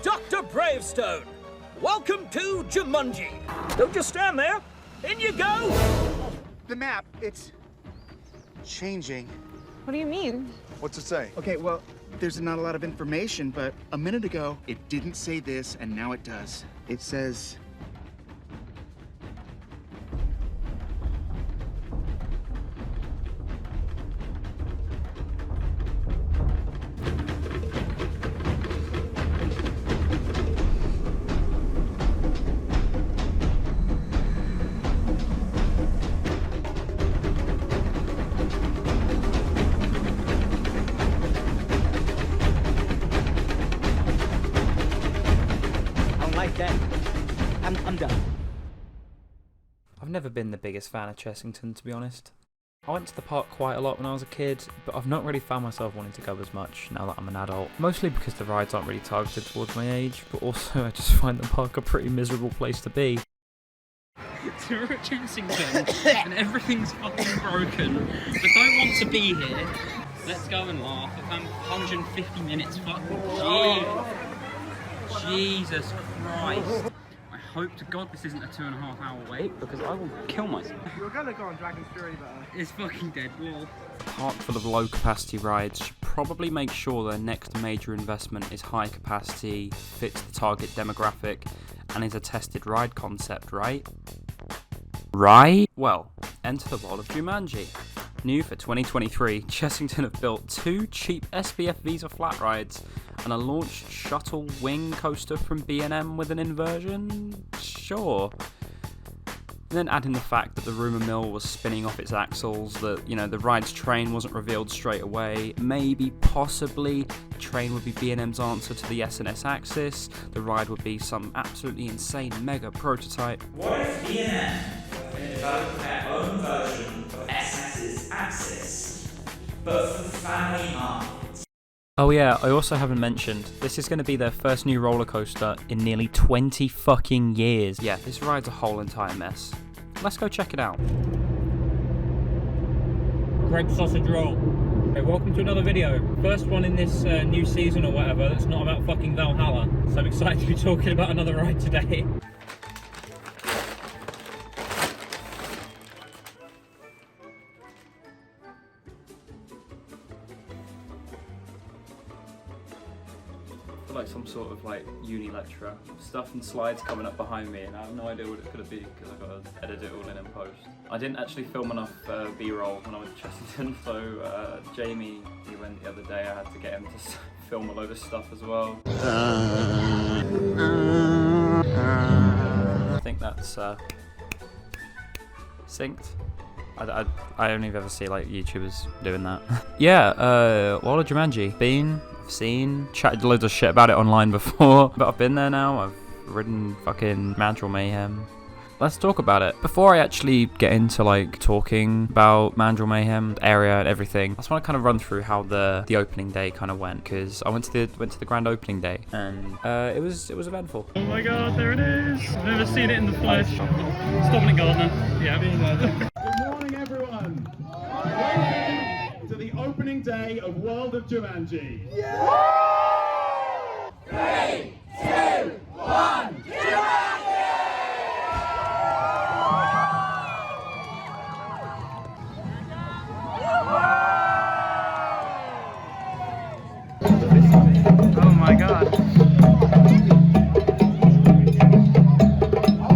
Dr. Bravestone. Welcome to Jumanji. Don't just stand there. In you go. The map, it's changing. What do you mean? What's it say? Okay, well, there's not a lot of information, but a minute ago, it didn't say this, and now it does. It says... I'm done. I've never been the biggest fan of Chessington, to be honest. I went to the park quite a lot when I was a kid, but I've not really found myself wanting to go as much now that I'm an adult. Mostly because the rides aren't really targeted towards my age, but also I just find the park a pretty miserable place to be. So we're at Chessington and everything's fucking broken. I don't want to be here. Let's go and laugh. I've done 150 minutes. Fucking Jesus Christ. I hope to God this isn't a 2.5 hour wait because I will kill myself. You were gonna go on Dragon's Fury, but It's fucking dead, lol. A park full of low capacity rides should probably make sure their next major investment is high capacity, fits the target demographic, and is a tested ride concept, right? Right? Well, enter the world of Jumanji. New for 2023, Chessington have built 2 cheap SBF Visa flat rides and a launched shuttle wing coaster from B&M with an inversion? Sure. And then add in the fact that the rumour mill was spinning off its axles, that, you know, the ride's train wasn't revealed straight away, maybe, possibly, the train would be B&M's answer to the S&S Axis, the ride would be some absolutely insane mega prototype. What if B&M developed their own version of S&S's Axis, but for the family market? Oh yeah, I also haven't mentioned, this is going to be their first new roller coaster in nearly 20 fucking years. Yeah, this ride's a whole entire mess. Let's go check it out. Grape sausage roll. Hey, welcome to another video. First one in this new season or whatever that's not about fucking Valhalla. So I'm excited to be talking about another ride today. Like some sort of like uni lecturer. Stuff and slides coming up behind me and I have no idea what it's going to be because I've got to edit it all in post. I didn't actually film enough B-roll when I went to Chessington, so Jamie, he went the other day, I had to get him to film a load of stuff as well. I think that's synced. I only ever see like YouTubers doing that. Yeah, World of Jumanji. I've seen, chatted loads of shit about it online before, but I've been there now. I've ridden fucking Mandrill Mayhem. Let's talk about it. Before I actually get into like talking about Mandrill Mayhem, the area and everything, I just want to kind of run through how the opening day kind of went, because I went to the grand opening day and it was eventful. Oh my god, there it is! I've never seen it in the flesh. Stop it, Gardner. Yeah. Good morning, everyone. Welcome to the opening day of World of Jumanji. 3, 2, 1, Jumanji! Oh my god.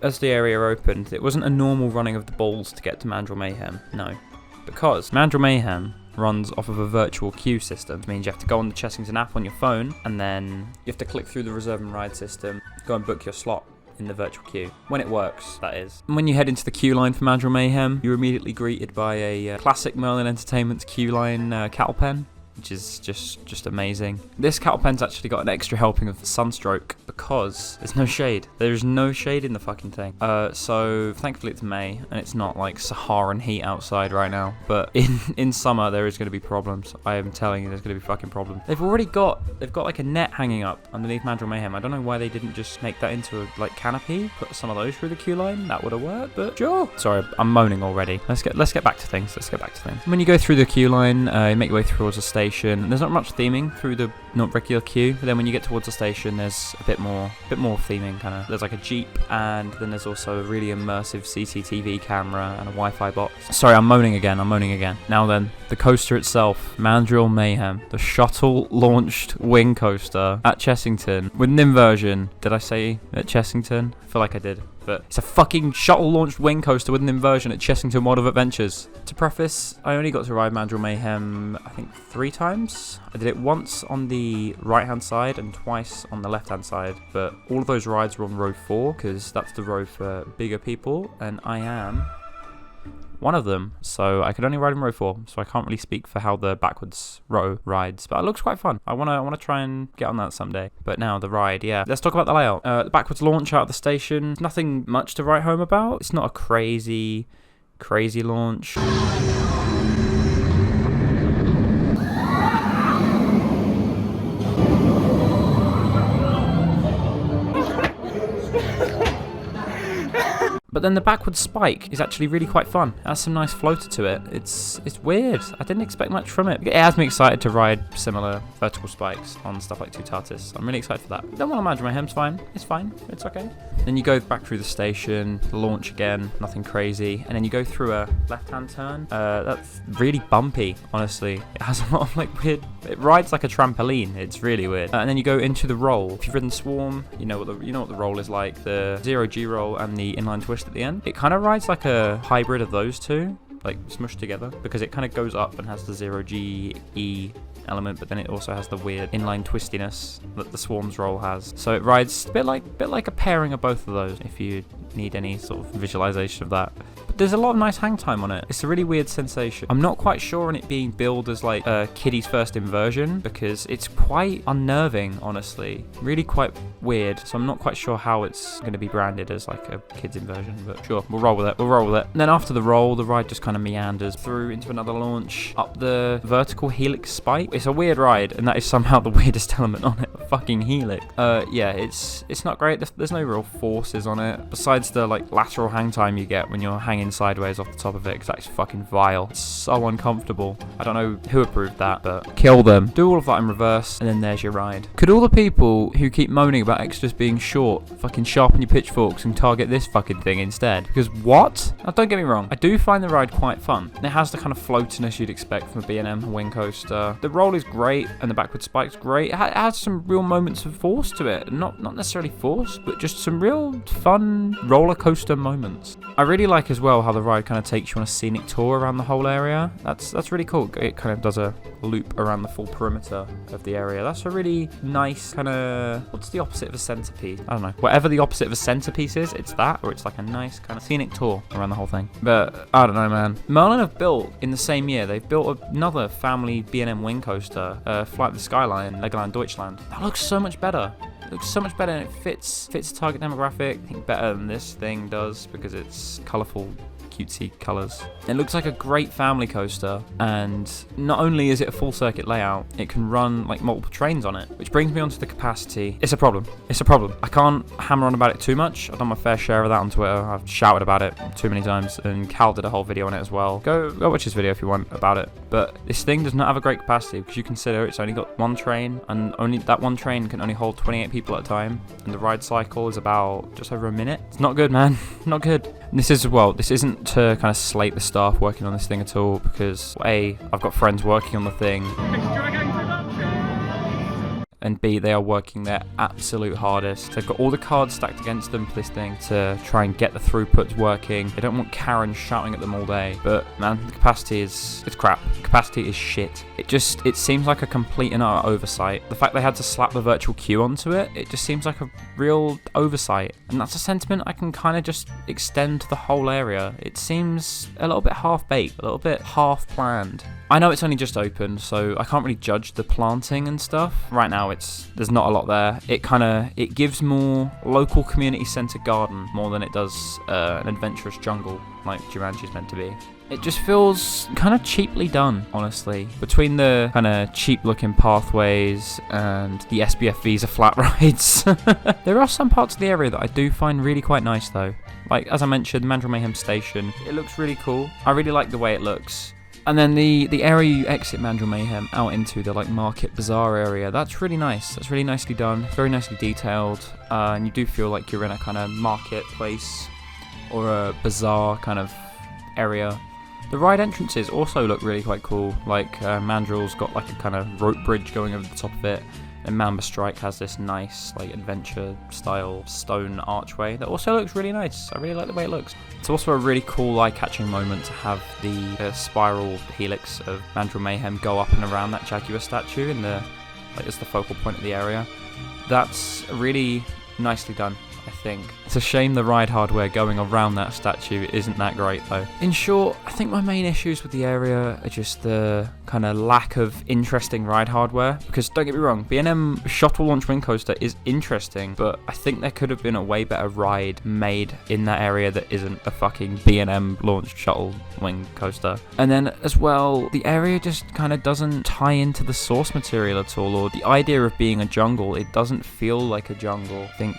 As the area opened, it wasn't a normal running of the balls to get to Mandrill Mayhem, no. Because Mandrill Mayhem runs off of a virtual queue system. It means you have to go on the Chessington app on your phone, and then you have to click through the reserve and ride system, go and book your slot in the virtual queue. When it works, that is. And when you head into the queue line for Mandrill Mayhem, you're immediately greeted by a classic Merlin Entertainment's queue line cattle pen, which is just amazing. This cattle pen's actually got an extra helping of sunstroke because there's no shade. There's no shade in the fucking thing. So thankfully it's May and it's not like Saharan heat outside right now. But in summer there is going to be problems. I am telling you, there's going to be fucking problems. They've got like a net hanging up underneath Mandrill Mayhem. I don't know why they didn't just make that into a like canopy, put some of those through the queue line. That would have worked, but sure. Sorry, I'm moaning already. Let's get back to things. When you go through the queue line, you make your way towards the station. There's not much theming through the not regular queue. But then when you get towards the station, there's a bit more theming kind of. There's like a Jeep, and then there's also a really immersive CCTV camera and a Wi-Fi box. Sorry, I'm moaning again. Now then, the coaster itself, Mandrill Mayhem, the shuttle-launched wing coaster at Chessington with an inversion. Did I say at Chessington? I feel like I did. But it's a fucking shuttle-launched wing coaster with an inversion at Chessington World of Adventures. To preface, I only got to ride Mandrill Mayhem, I think 3 times. I did it once on the right-hand side and twice on the left-hand side. But all of those rides were on row 4, because that's the row for bigger people, and I am one of them, so I could only ride in row 4, so I can't really speak for how the backwards row rides, but it looks quite fun. I wanna try and get on that someday. But now the ride, yeah. Let's talk about the layout. The backwards launch out of the station, nothing much to write home about. It's not a crazy launch. But then the backward spike is actually really quite fun. It has some nice floater to it. It's weird. I didn't expect much from it. It has me excited to ride similar vertical spikes on stuff like Tutatis. I'm really excited for that. Don't want to imagine my hem's fine. It's fine. It's okay. Then you go back through the station, launch again, nothing crazy. And then you go through a left-hand turn. That's really bumpy, honestly. It has a lot of like weird... It rides like a trampoline. It's really weird. And then you go into the roll. If you've ridden Swarm, you know what the roll is like. The 0G roll and the inline twist at the end. It kind of rides like a hybrid of those two, like smushed together, because it kind of goes up and has the 0GE element, but then it also has the weird inline twistiness that the Swarm's roll has. So it rides a bit like a pairing of both of those, if you need any sort of visualization of that. But there's a lot of nice hang time on it. It's a really weird sensation. I'm not quite sure on it being billed as like a kiddie's first inversion, because it's quite unnerving, honestly. Really quite weird. So I'm not quite sure how it's going to be branded as like a kid's inversion, but sure, we'll roll with it. And then after the roll, the ride just kind of meanders through into another launch, up the vertical helix spike. It's a weird ride, and that is somehow the weirdest element on it. A fucking helix. Yeah, it's not great. There's no real forces on it, besides the like lateral hang time you get when you're hanging sideways off the top of it, because that's fucking vile. It's so uncomfortable. I don't know who approved that, but kill them. Do all of that in reverse, and then there's your ride. Could all the people who keep moaning about extras being short fucking sharpen your pitchforks and target this fucking thing instead? Because what? Now, don't get me wrong, I do find the ride quite fun. It has the kind of floatiness you'd expect from a B&M wing coaster. The roll is great, and the backward spike's great. It has some real moments of force to it. Not necessarily force, but just some real fun roller coaster moments. I really like as well how the ride kind of takes you on a scenic tour around the whole area. That's really cool. It kind of does a loop around the full perimeter of the area. That's a really nice kind of... What's the opposite of a centerpiece? I don't know. Whatever the opposite of a centerpiece is, it's that, or it's like a nice kind of scenic tour around the whole thing. But I don't know, man. Merlin have built, in the same year, they've built another family B&M wing coaster, Flight of the Skyline, Legoland Deutschland. That looks so much better. It looks so much better, and it fits target demographic, I think, better than this thing does, because it's colourful, cutesy colours. It looks like a great family coaster, and not only is it a full circuit layout, it can run like multiple trains on it, which brings me onto the capacity. It's a problem. I can't hammer on about it too much. I've done my fair share of that on Twitter. I've shouted about it too many times, and Cal did a whole video on it as well. Go watch his video if you want about it. But this thing does not have a great capacity, because you consider it's only got one train, and only that one train can only hold 28 people at a time, and the ride cycle is about just over a minute. It's not good, man. Not good. And this isn't to kind of slate the staff working on this thing at all, because A, I've got friends working on the thing, and B, they are working their absolute hardest. They've got all the cards stacked against them for this thing to try and get the throughputs working. They don't want Karen shouting at them all day. But man, the capacity it's crap. Capacity is shit. It seems like a complete and utter oversight. The fact they had to slap the virtual queue onto it just seems like a real oversight. And that's a sentiment I can kind of just extend to the whole area. It seems a little bit half-baked, a little bit half-planned. I know it's only just opened, so I can't really judge the planting and stuff. Right now, there's not a lot there. It gives more local community centre garden more than it does an adventurous jungle like Jumanji's meant to be. It just feels kind of cheaply done, honestly. Between the kind of cheap-looking pathways and the SBF Visa flat rides. There are some parts of the area that I do find really quite nice, though. Like, as I mentioned, Mandrill Mayhem Station. It looks really cool. I really like the way it looks. And then the area you exit Mandrill Mayhem out into, the like market bazaar area, that's really nice. That's really nicely done, very nicely detailed, and you do feel like you're in a kind of marketplace or a bazaar kind of area. The ride entrances also look really quite cool. Like Mandrill's got like a kind of rope bridge going over the top of it, and Mamba Strike has this nice like adventure style stone archway that also looks really nice. I really like the way it looks. It's also a really cool eye-catching moment to have the spiral helix of Mandrill Mayhem go up and around that Jaguar statue in the like it's the focal point of the area. That's really nicely done, I think. It's a shame the ride hardware going around that statue isn't that great though. In short, I think my main issues with the area are just the kind of lack of interesting ride hardware, because don't get me wrong, B&M Shuttle Launch Wing Coaster is interesting, but I think there could have been a way better ride made in that area that isn't a fucking B&M Launch Shuttle Wing Coaster. And then as well, the area just kind of doesn't tie into the source material at all, or the idea of being a jungle, it doesn't feel like a jungle. I think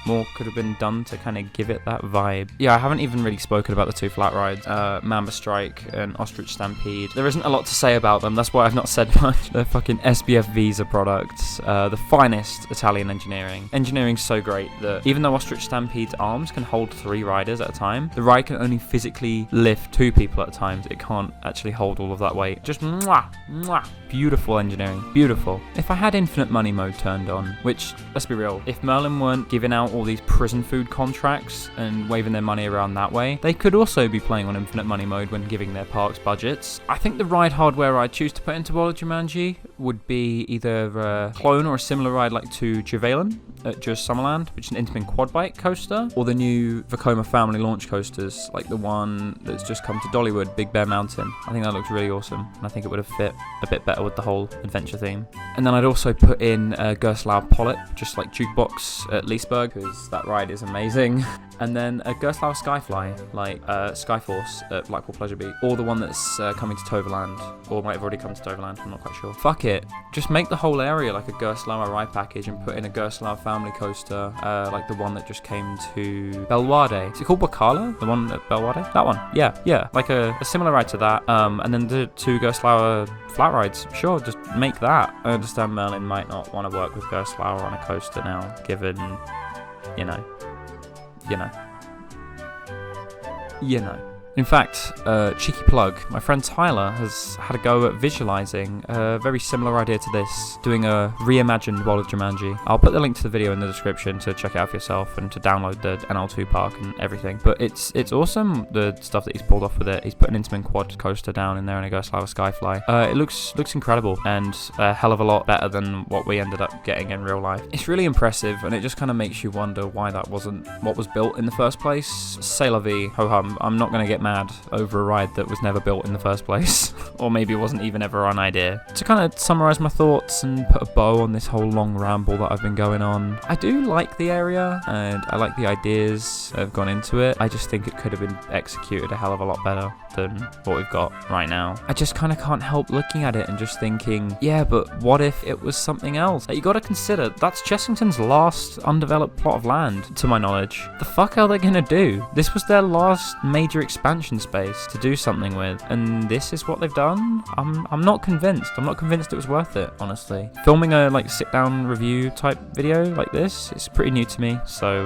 more could have been done to kind of give it that vibe. Yeah, I haven't even really spoken about the two flat rides, Mamba Strike and Ostrich Stampede. There isn't a lot to say about them, that's why I've not said much. They're fucking SBF Visa products, the finest Italian engineering. Engineering's so great that even though Ostrich Stampede's arms can hold 3 riders at a time, the ride can only physically lift 2 people at a time. It can't actually hold all of that weight. Just mwah, mwah. Beautiful engineering, beautiful. If I had infinite money mode turned on, which, let's be real, if Merlin weren't giving out all these prison food contracts and waving their money around that way, they could also be playing on infinite money mode when giving their parks budgets. I think the ride hardware I'd choose to put into World of Jumanji would be either a clone or a similar ride like to Javelin at Just Summerland, which is an Intamin quad bike coaster, or the new Vekoma family launch coasters, like the one that's just come to Dollywood, Big Bear Mountain. I think that looks really awesome, and I think it would have fit a bit better with the whole adventure theme. And then I'd also put in Gerstlauer Polyp, just like Jukebox at Leesburg, because that ride is amazing. And then a Gerstlauer Skyfly, like Skyforce at Blackpool Pleasure Beach, or the one that's coming to Toverland, or might have already come to Toverland, I'm not quite sure. Fuck it, just make the whole area like a Gerstlauer ride package and put in a Gerstlauer family coaster, like the one that just came to Belwade. Is it called Bacala? The one at Belwade? That one, yeah, like a similar ride to that. And then the 2 Gerstlauer flat rides, sure, just make that. I understand Merlin might not want to work with Gerstlauer on a coaster now, given, you know. In fact, cheeky plug, my friend Tyler has had a go at visualizing a very similar idea to this, doing a reimagined World of Jumanji. I'll put the link to the video in the description to check it out for yourself and to download the NL2 park and everything. But it's awesome, the stuff that he's pulled off with it. He's put an Intamin quad coaster down in there and a Gerstlauer Skyfly. It looks incredible and a hell of a lot better than what we ended up getting in real life. It's really impressive, and it just kind of makes you wonder why that wasn't what was built in the first place. C'est la vie, ho hum. I'm not going to get mad over a ride that was never built in the first place, or maybe it wasn't even ever an idea. To kind of summarize my thoughts and put a bow on this whole long ramble that I've been going on, I do like the area and I like the ideas that have gone into it. I just think it could have been executed a hell of a lot better than what we've got right now. I just kind of can't help looking at it and just thinking, yeah, but what if it was something else? You got to consider, that's Chessington's last undeveloped plot of land, to my knowledge. The fuck are they gonna do? This was their last major expansion space to do something with, and this is what they've done? I'm not convinced. I'm not convinced it was worth it, honestly. Filming a like sit down review type video like this, it's pretty new to me, so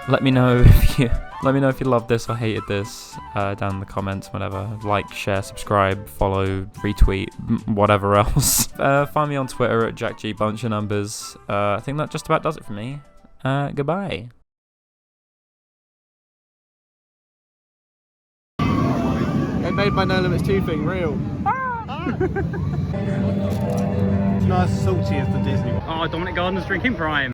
let me know if you loved this or hated this down in the comments, whatever. Like, share, subscribe, follow, retweet, whatever else. Find me on Twitter at JackGBunchOfNumbers. I think that just about does it for me. Goodbye. It made my No Limits 2 thing real. It's not as salty as the Disney one. Oh, Dominic Gardner's drinking Prime.